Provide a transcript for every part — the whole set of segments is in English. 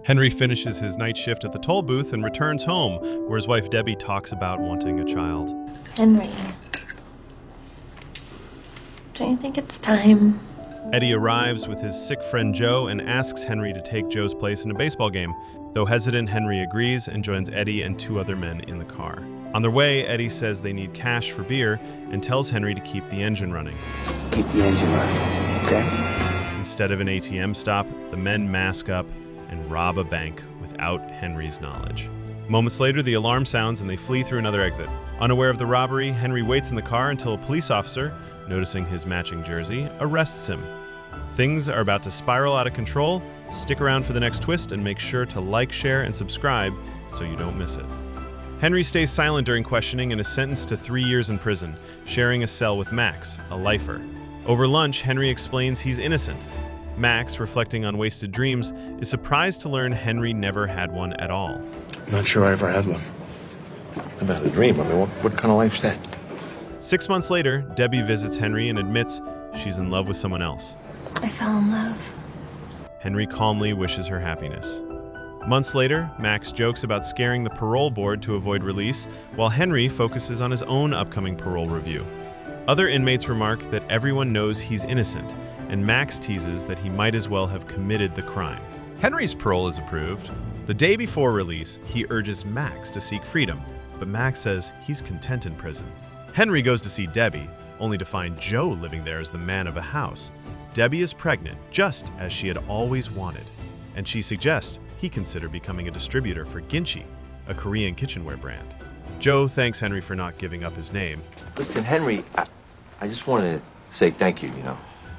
Henry finishes his night shift at the toll booth and returns home, where his wife Debbie talks about wanting a child. Henry, don't you think it's time? Eddie arrives with his sick friend Joe and asks Henry to take Joe's place in a baseball game. Though hesitant, Henry agrees and joins Eddie and two other men in the car. On their way, Eddie says they need cash for beer and tells Henry to keep the engine running. Keep the engine running, okay? Instead of an ATM stop, the men mask up and rob a bank without Henry's knowledge. Moments later, the alarm sounds and they flee through another exit. Unaware of the robbery, Henry waits in the car until a police officer, noticing his matching jersey, arrests him. Things are about to spiral out of control. Stick around for the next twist and make sure to like, share, and subscribe so you don't miss it. Henry stays silent during questioning and is sentenced to 3 years in prison, sharing a cell with Max, a lifer. Over lunch, Henry explains he's innocent. Max, reflecting on wasted dreams, is surprised to learn Henry never had one at all. I'm not sure I ever had one. About a dream? I mean, what kind of life's that? 6 months later, Debbie visits Henry and admits she's in love with someone else. I fell in love. Henry calmly wishes her happiness. Months later, Max jokes about scaring the parole board to avoid release, while Henry focuses on his own upcoming parole review. Other inmates remark that everyone knows he's innocent, and Max teases that he might as well have committed the crime. Henry's parole is approved. The day before release, he urges Max to seek freedom, but Max says he's content in prison. Henry goes to see Debbie, only to find Joe living there as the man of a house. Debbie is pregnant, just as she had always wanted, and she suggests he consider becoming a distributor for Ginchi, a Korean kitchenware brand. Joe thanks Henry for not giving up his name. Listen, Henry, I just wanted to say thank you,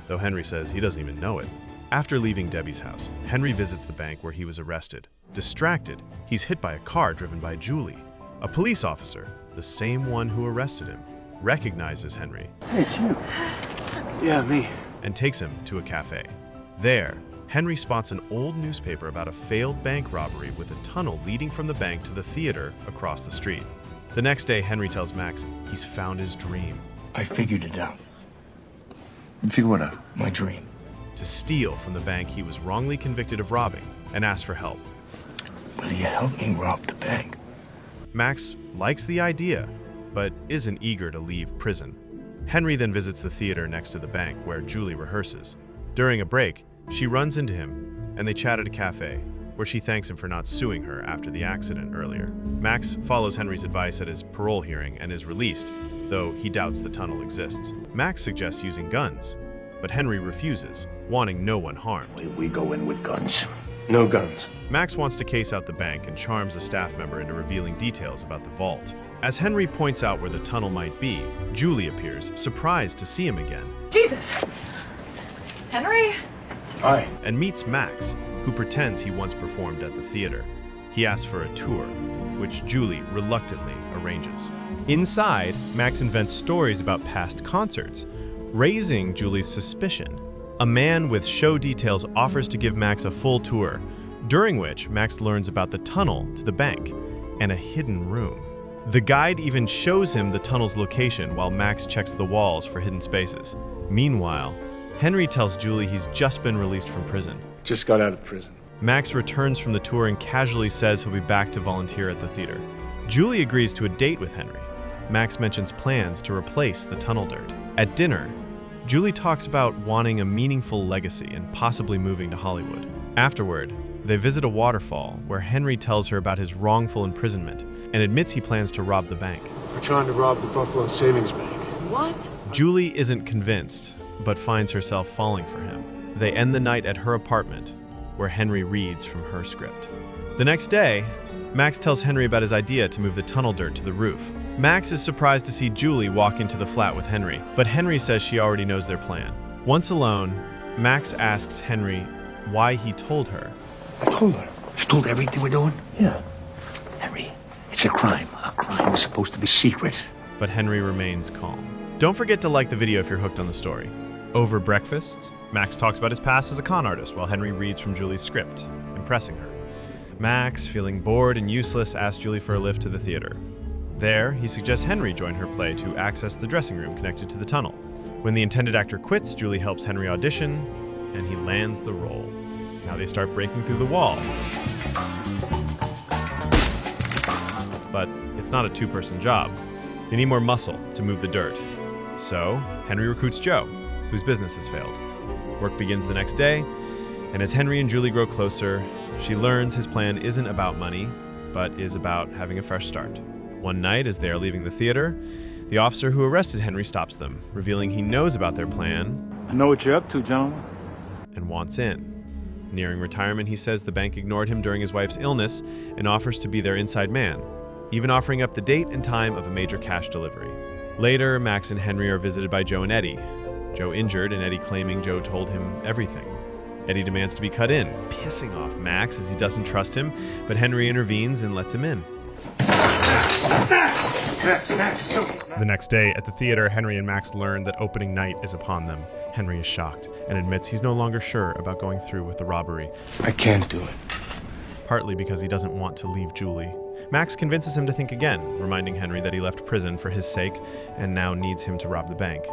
Though Henry says he doesn't even know it. After leaving Debbie's house, Henry visits the bank where he was arrested. Distracted, he's hit by a car driven by Julie. A police officer, the same one who arrested him, recognizes Henry. Hey, it's you. Yeah, me. And takes him to a cafe. There, Henry spots an old newspaper about a failed bank robbery with a tunnel leading from the bank to the theater across the street. The next day, Henry tells Max he's found his dream. I figured it out. You figure what out? My dream. To steal from the bank he was wrongly convicted of robbing and ask for help. Will you help me rob the bank? Max likes the idea, but isn't eager to leave prison. Henry then visits the theater next to the bank where Julie rehearses. During a break, she runs into him, and they chat at a cafe, where she thanks him for not suing her after the accident earlier. Max follows Henry's advice at his parole hearing and is released, though he doubts the tunnel exists. Max suggests using guns, but Henry refuses, wanting no one harmed. We go in with guns. No guns. Max wants to case out the bank and charms a staff member into revealing details about the vault. As Henry points out where the tunnel might be, Julie appears, surprised to see him again. Jesus! Henry? Hi. And meets Max, who pretends he once performed at the theater. He asks for a tour, which Julie reluctantly arranges. Inside, Max invents stories about past concerts, raising Julie's suspicion. A man with show details offers to give Max a full tour, during which Max learns about the tunnel to the bank and a hidden room. The guide even shows him the tunnel's location while Max checks the walls for hidden spaces. Meanwhile, Henry tells Julie he's just been released from prison. Just got out of prison. Max returns from the tour and casually says he'll be back to volunteer at the theater. Julie agrees to a date with Henry. Max mentions plans to replace the tunnel dirt. At dinner, Julie talks about wanting a meaningful legacy and possibly moving to Hollywood. Afterward, they visit a waterfall where Henry tells her about his wrongful imprisonment and admits he plans to rob the bank. We're trying to rob the Buffalo Savings Bank. What? Julie isn't convinced, but finds herself falling for him. They end the night at her apartment, where Henry reads from her script. The next day, Max tells Henry about his idea to move the tunnel dirt to the roof. Max is surprised to see Julie walk into the flat with Henry, but Henry says she already knows their plan. Once alone, Max asks Henry why he told her. I told her. You told everything we're doing? Yeah. Henry, it's a crime. A crime is supposed to be secret. But Henry remains calm. Don't forget to like the video if you're hooked on the story. Over breakfast, Max talks about his past as a con artist while Henry reads from Julie's script, impressing her. Max, feeling bored and useless, asks Julie for a lift to the theater. There, he suggests Henry join her play to access the dressing room connected to the tunnel. When the intended actor quits, Julie helps Henry audition, and he lands the role. Now they start breaking through the wall. But it's not a two-person job. They need more muscle to move the dirt. So, Henry recruits Joe, whose business has failed. Work begins the next day, and as Henry and Julie grow closer, she learns his plan isn't about money, but is about having a fresh start. One night, as they are leaving the theater, the officer who arrested Henry stops them, revealing he knows about their plan I know what you're up to, gentlemen. and wants in. Nearing retirement, he says the bank ignored him during his wife's illness and offers to be their inside man, even offering up the date and time of a major cash delivery. Later, Max and Henry are visited by Joe and Eddie. Joe injured and Eddie claiming Joe told him everything. Eddie demands to be cut in, pissing off Max as he doesn't trust him, but Henry intervenes and lets him in. The next day, at the theater, Henry and Max learn that opening night is upon them. Henry is shocked and admits he's no longer sure about going through with the robbery, I can't do it. partly because he doesn't want to leave Julie. Max convinces him to think again, reminding Henry that he left prison for his sake and now needs him to rob the bank.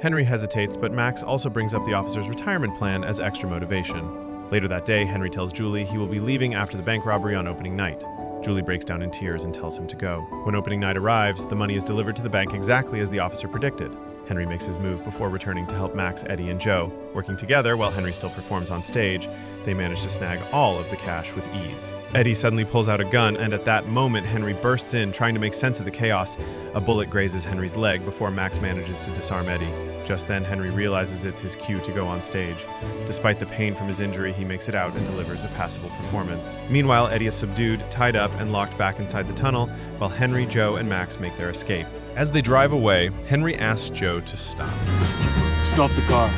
Henry hesitates, but Max also brings up the officer's retirement plan as extra motivation. Later that day, Henry tells Julie he will be leaving after the bank robbery on opening night. Julie breaks down in tears and tells him to go. When opening night arrives, the money is delivered to the bank exactly as the officer predicted. Henry makes his move before returning to help Max, Eddie, and Joe. Working together while Henry still performs on stage, they manage to snag all of the cash with ease. Eddie suddenly pulls out a gun, and at that moment, Henry bursts in, trying to make sense of the chaos. A bullet grazes Henry's leg before Max manages to disarm Eddie. Just then, Henry realizes it's his cue to go on stage. Despite the pain from his injury, he makes it out and delivers a passable performance. Meanwhile, Eddie is subdued, tied up, and locked back inside the tunnel, while Henry, Joe, and Max make their escape. As they drive away, Henry asks Joe to stop. Stop the car.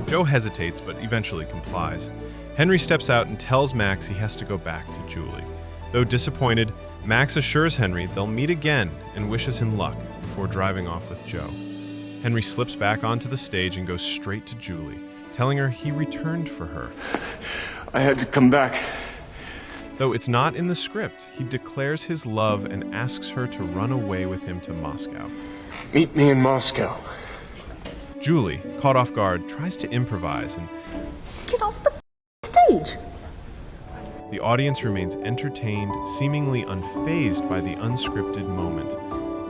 Joe hesitates, but eventually complies. Henry steps out and tells Max he has to go back to Julie. Though disappointed, Max assures Henry they'll meet again and wishes him luck before driving off with Joe. Henry slips back onto the stage and goes straight to Julie, telling her he returned for her. I had to come back. Though it's not in the script, he declares his love and asks her to run away with him to Moscow. Meet me in Moscow. Julie, caught off guard, tries to improvise, and Get off the stage. the audience remains entertained, seemingly unfazed by the unscripted moment.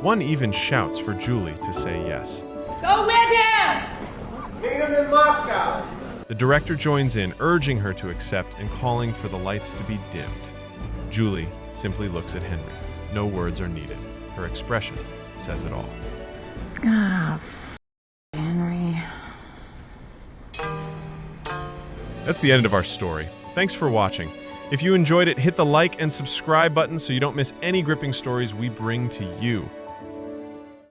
One even shouts for Julie to say yes. Go with him! Meet him in Moscow. The director joins in, urging her to accept and calling for the lights to be dimmed. Julie simply looks at Henry. No words are needed. Her expression says it all. Ah, Henry. That's the end of our story. Thanks for watching. If you enjoyed it, hit the like and subscribe button so you don't miss any gripping stories we bring to you.